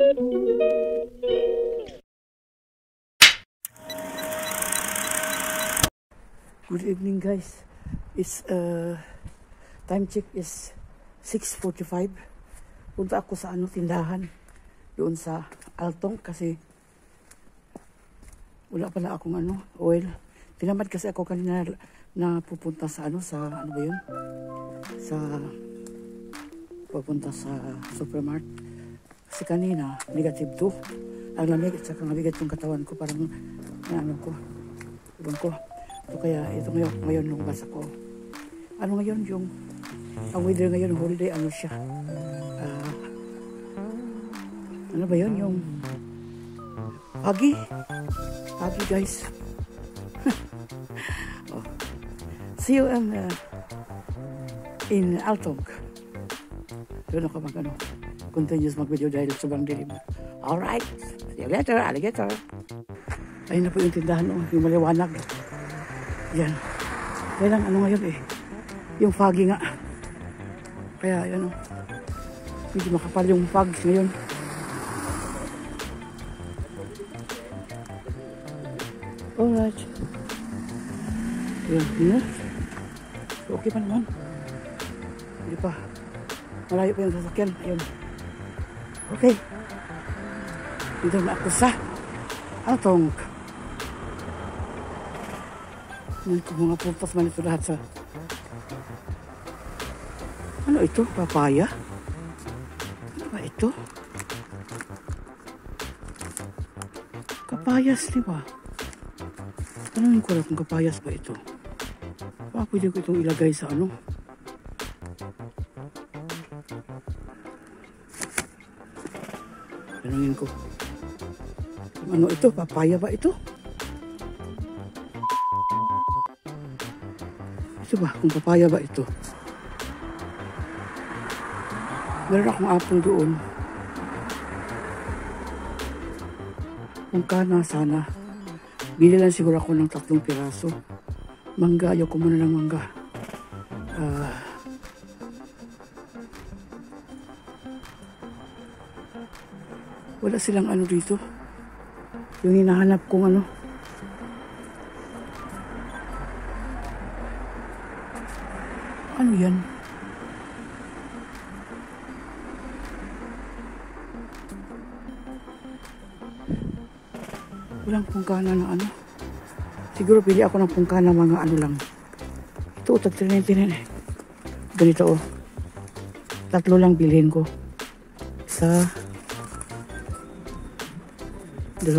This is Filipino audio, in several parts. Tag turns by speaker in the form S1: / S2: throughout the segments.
S1: Good evening, guys. It's time check is 6:45. Punta ako sa tindahan doon sa Altong kasi wala pala akong oil. Tinamad kasi ako kanina na pupunta sa sa ba yun? Pupunta sa supermarket. Kasi kanina negative 2. Ang lamig at saka mabigat yung katawan ko, parang ibang ko. So kaya ito ngayon lumabas ako. Ngayon yung ang weather ngayon, holiday, siya. Ano ba yun? Yung foggy, guys. Oh. See you in Altong. Doon ako continuous mag-video dahil sobrang dilim. Alright. See you later, alligator. Ayun na po yung tindahan, yung maliwanag. Yan. Kaya lang ngayon yung foggy nga. Kaya yan hindi makapal yung fog ngayon. Alright. Yan. Okay pa naman. Hindi pa. Malayo pa yung sasakyan. Ayun. Okay. Dito na ako sa Altong. Yan ko mga pupas man ito lahat sa ano ito? Papaya? Ano ba ito? Kapayas, di ba? Tanungin ko lang kung kapayas ba ito. Baka pwede ko itong ilagay sa Tanungin ko. Ano ito? Papaya ba ito? Ito ba? Kung papaya ba ito? Meron akong apple doon. Kung kana sana. Bili lang siguro ako ng 3 piraso. Mangga, ayoko muna ng mangga. Wala silang dito. Yung hinahanap kong Ano yan? Walang pungkana na Siguro pili ako ng pungkana mga lang. Ito, tag-tinin. Ganito 3 lang bilhin ko. 1, 2,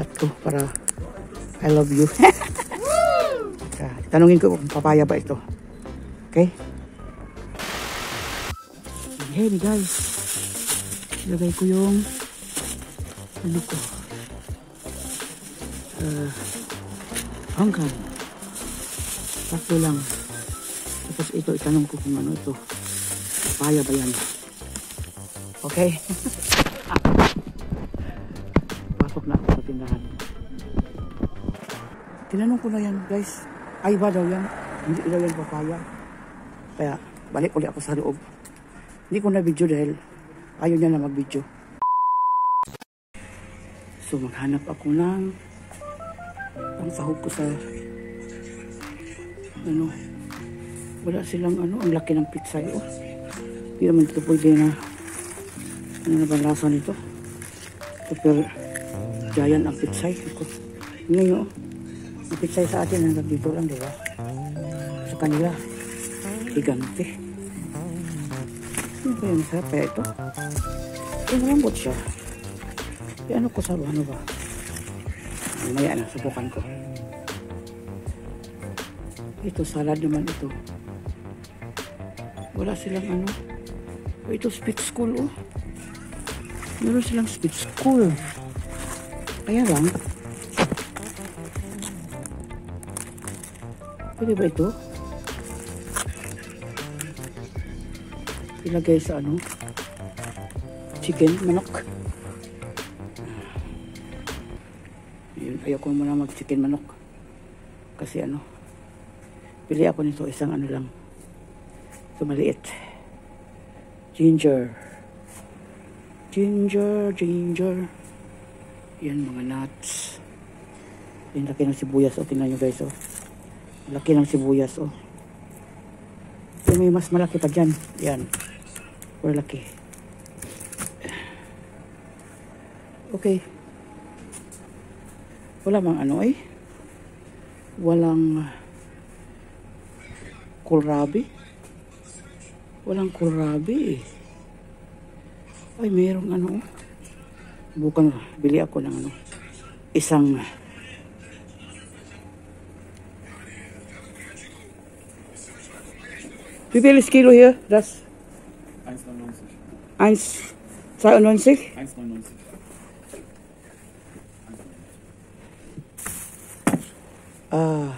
S1: 3 para I love you. Tanungin ko kung papaya ba ito. Okay? Hey guys. Ilagay ko yung hanggang 3 lang. Tapos ito, itanong ko kung ito. Papaya ba yan? Okay? Pasok na ako sa tindahan. Tinanong ko na yan, guys. Ay ba daw yan? Hindi daw yan papaya. Kaya balik ulit ako sa loob. Hindi ko na video dahil ayaw niya na mag-video. So maghanap ako ng pangsahog ko sa wala silang ang laki ng pizza hindi naman ito pwede na na ba lasa nito? Super giant ang pizza ngayon ang pizza sa atin hanggang dito lang, diba? Sa kanila gigante. Ano ba yun? Masarap kaya ito? Malambot siya. Ano ko sa ba? Mamaya na, subukan ko. Ito, salad naman ito. Wala silang ito, speed school, Meron silang speed school. Kaya lang, pwede ba ito? Ilagay sa chicken, manok. Ayoko muna mag-chicken manok. Kasi pili ako nito isang lang. Ito maliit. Ginger. Ginger, ginger. Yan, mga nuts. Yan, laki ng sibuyas. O, tingnan nyo guys, o. Laki ng sibuyas, o. So, may mas malaki pa dyan. Yan. Or laki. Okay. Wala mang ano eh. Walang kohlrabi. Walang kohlrabi eh. Ay, mayroong ano. Bukan, bili ako ng ano. Isang wie viel ist Kilo hier? Das? 1,92?
S2: 1,99.
S1: Ah.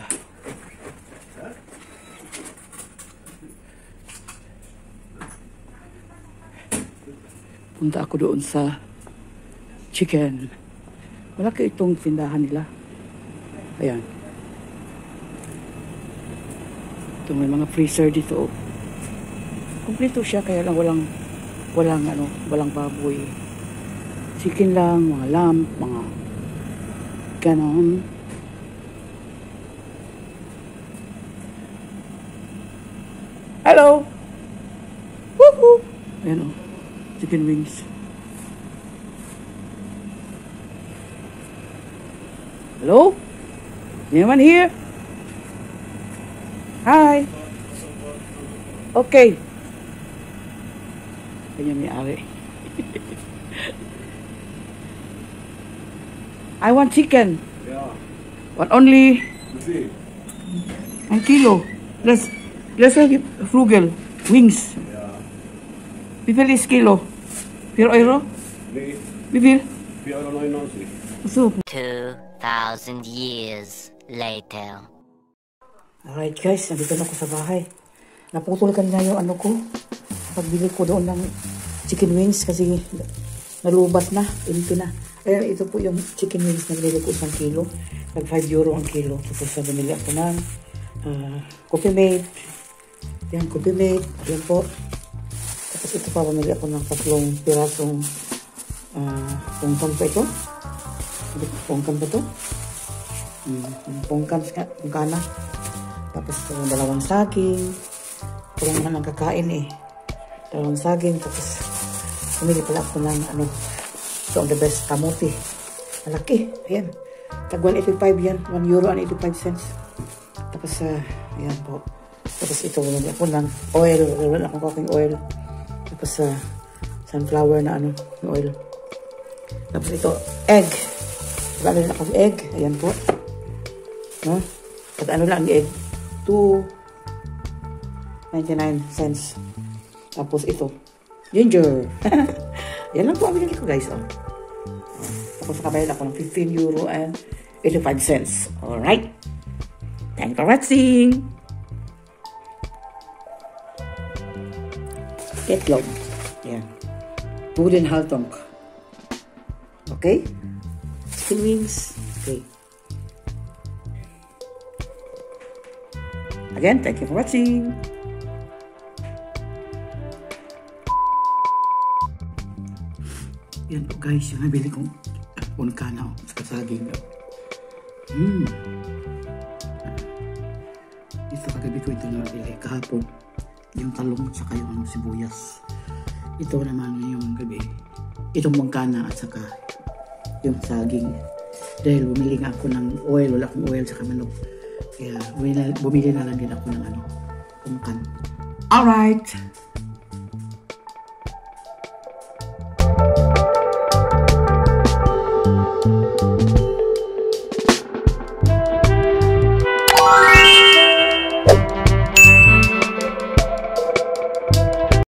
S1: Punta ako doon sa chicken. Malaki itong tindahan nila. Ayan. Ito may mga freezer dito. Kompleto siya kaya lang walang baboy. Chicken lang, mga lamb, mga ganon. Hello! Woohoo! Ayan o. Chicken wings. Hello? Anyone here? Hi! Okay. Ganyan ni Ari. I want chicken.
S2: Ja,
S1: But only
S2: Buffet.
S1: 1 kilo. Let's Flugel. Wings.
S2: Ja.
S1: Wie viel ist Kilo? 4 Euro?
S2: Nee,
S1: Wie viel?
S2: 4,99 €.
S1: So.
S3: 2,000 years later.
S1: Alright guys, nandito na ako sa bahay. Naputol kanina yung ano ko. Pagbili ko doon ng chicken wings kasi nalubat na, empty na. Ayan, ito po yung chicken wings na binili ko 1 kilo. Nag 5 euro ang kilo. Tapos bumili ako ng Coffee Mate. Yan, Coffee Mate. Ayan po. Tapos ito pa, bumili ako ng 3 pirasong pungkan pa ito. Pungkan ba ito? Pungkana. Tapos 2 saging. Ito lang naman kakain eh. 2 saging. Tapos bumili pala ako ng ano. So, the best kamote. Malaki. Ayan. Tag 185 yan. 1 euro and 85 cents. Tapos, ayan po. Tapos ito, bumili ako ng oil. Wala akong cooking oil. Tapos, sunflower na ano, oil. Tapos ito, egg. Wala rin akong egg. Ayan po. No? At ano lang ang egg? 2.99 cents. Tapos ito, ginger. Yan lang po ang binili ko guys. Oh. Tapos nakabayad ako ng 15 euro and 85 cents. Alright. Thanks for watching. Itlog. Yan. Wooden haltong. Okay? Chicken wings. Okay. Again, thank you for watching. Yan po guys, yung nabili kong unkana sa kasaging. Ito kagabi ko ito nabili kahapon. Yung talong at saka yung sibuyas. Ito naman yung gabi. Itong mangkana at saka yung saging. Dahil bumili nga ako ng oil, wala akong oil saka manok. Kaya bumili na lang din ako ng ano, pungkan. Alright!